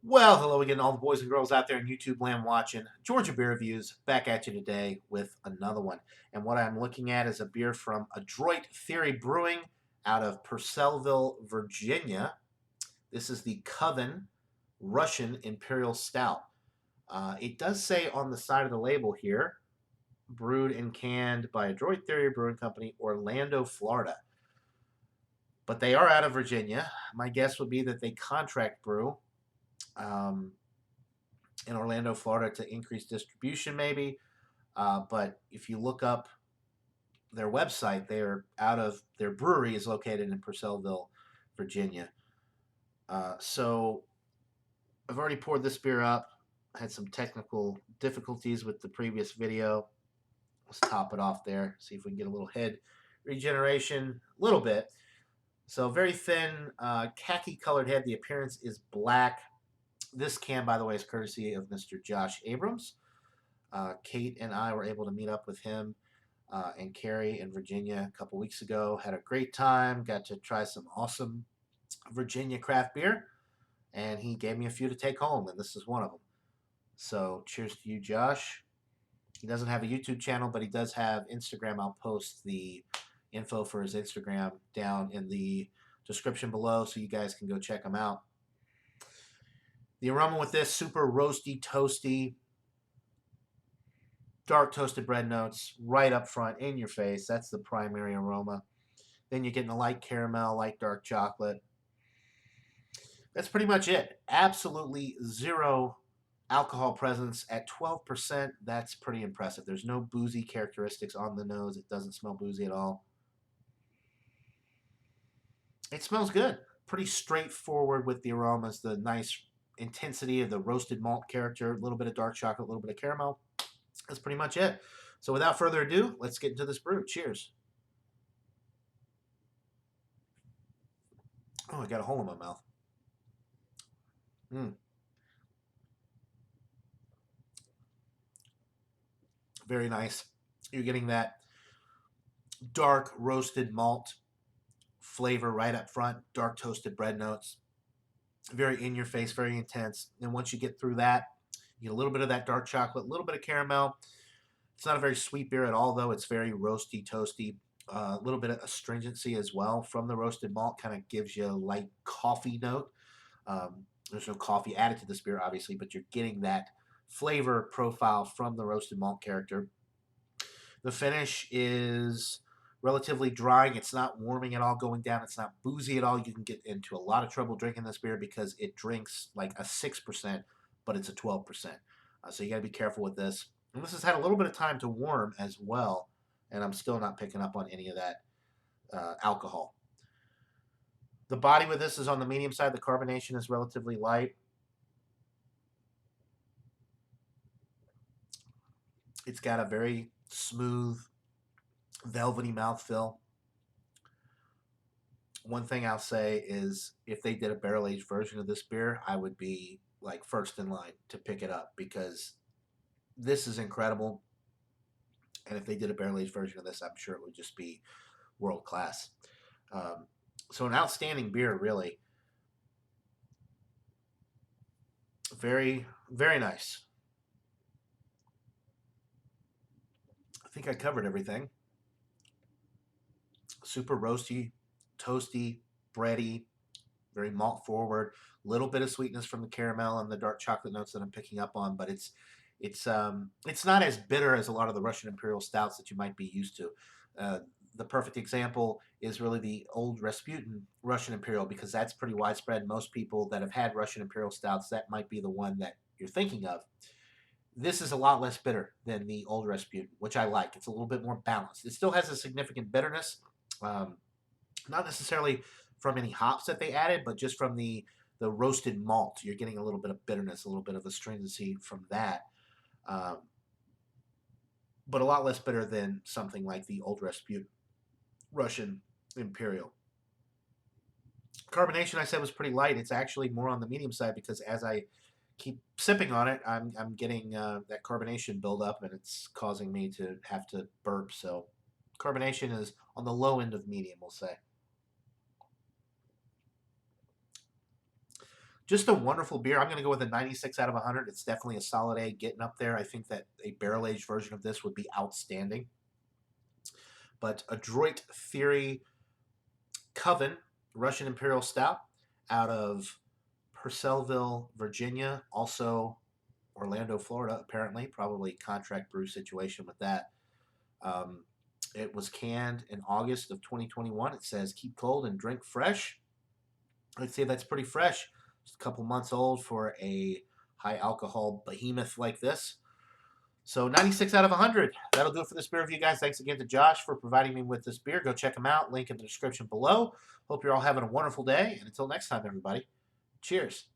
Well, hello again, all the boys and girls out there in YouTube land watching. Georgia Beer Reviews back at you today with another one. And what I'm looking at is a beer from Adroit Theory Brewing out of Purcellville, Virginia. This is the Coven Russian Imperial Stout. It does say on the side of the label here, brewed and canned by Adroit Theory Brewing Company, Orlando, Florida. But they are out of Virginia. My guess would be that they contract brew. Um, in Orlando, Florida to increase distribution, maybe. But if you look up their website, they're out of their brewery is located in Purcellville, Virginia. So I've already poured this beer up. I had some technical difficulties with the previous video. Let's top it off there. See if we can get a little head regeneration, a little bit. So very thin, khaki colored head. The appearance is black. This can, by the way, is courtesy of Mr. Josh Abrams. Kate and I were able to meet up with him and Carrie in Virginia a couple weeks ago. Had a great time. Got to try some awesome Virginia craft beer, and he gave me a few to take home, and this is one of them. So cheers to you, Josh. He doesn't have a YouTube channel, but he does have Instagram. I'll post the info for his Instagram down in the description below so you guys can go check him out. The aroma with this, super roasty, toasty, dark toasted bread notes right up front in your face. That's the primary aroma. Then you're getting a light caramel, light dark chocolate. That's pretty much it. Absolutely zero alcohol presence at 12%. That's pretty impressive. There's no boozy characteristics on the nose. It doesn't smell boozy at all. It smells good. Pretty straightforward with the aromas, the nice intensity of the roasted malt character, a little bit of dark chocolate, a little bit of caramel. That's pretty much it. So without further ado, let's get into this brew. Cheers. Oh, I got a hole in my mouth. Very nice. You're getting that dark roasted malt flavor right up front, dark toasted bread notes. Very in your face, very intense. And once you get through that, you get a little bit of that dark chocolate, a little bit of caramel. It's not a very sweet beer at all, though. It's very roasty, toasty. A little bit of astringency as well from the roasted malt, kind of gives you a light coffee note. There's no coffee added to this beer, obviously, but you're getting that flavor profile from the roasted malt character. The finish is relatively drying. It's not warming at all going down. It's not boozy at all. You can get into a lot of trouble drinking this beer because it drinks like a 6%, but it's a 12%. So you got to be careful with this. And this has had a little bit of time to warm as well, and I'm still not picking up on any of that alcohol. The body with this is on the medium side. The carbonation is relatively light. It's got a very smooth, velvety mouthfeel. One thing I'll say is if they did a barrel aged version of this beer, I would be like first in line to pick it up because this is incredible. And if they did a barrel aged version of this, I'm sure it would just be world class. So an outstanding beer, really. Very, very nice. I think I covered everything. Super roasty, toasty, bready, very malt forward. Little bit of sweetness from the caramel and the dark chocolate notes that I'm picking up on, but it's not as bitter as a lot of the Russian Imperial stouts that you might be used to. The perfect example is really the old Rasputin Russian Imperial because that's pretty widespread. Most people that have had Russian Imperial stouts, that might be the one that you're thinking of. This is a lot less bitter than the old Rasputin, which I like. It's a little bit more balanced. It still has a significant bitterness, um, not necessarily from any hops that they added, but just from the roasted malt. You're getting a little bit of bitterness, a little bit of astringency from that, um, but a lot less bitter than something like the old Rasputin Russian Imperial. Carbonation, I said, was pretty light. It's actually more on the medium side because as I keep sipping on it, I'm getting that carbonation build up, and it's causing me to have to burp. So carbonation is on the low end of medium, we'll say. Just a wonderful beer. I'm going to go with a 96 out of 100. It's definitely a solid A, getting up there. I think that a barrel-aged version of this would be outstanding. But Adroit Theory Coven Russian Imperial Stout out of Purcellville, Virginia, also Orlando, Florida, apparently. Probably contract brew situation with that. Um, it was canned in August of 2021. It says keep cold and drink fresh. I'd say that's pretty fresh. Just a couple months old for a high alcohol behemoth like this. So 96 out of 100. That'll do it for this beer review, guys. Thanks again to Josh for providing me with this beer. Go check him out. Link in the description below. Hope you're all having a wonderful day. And until next time, everybody, cheers.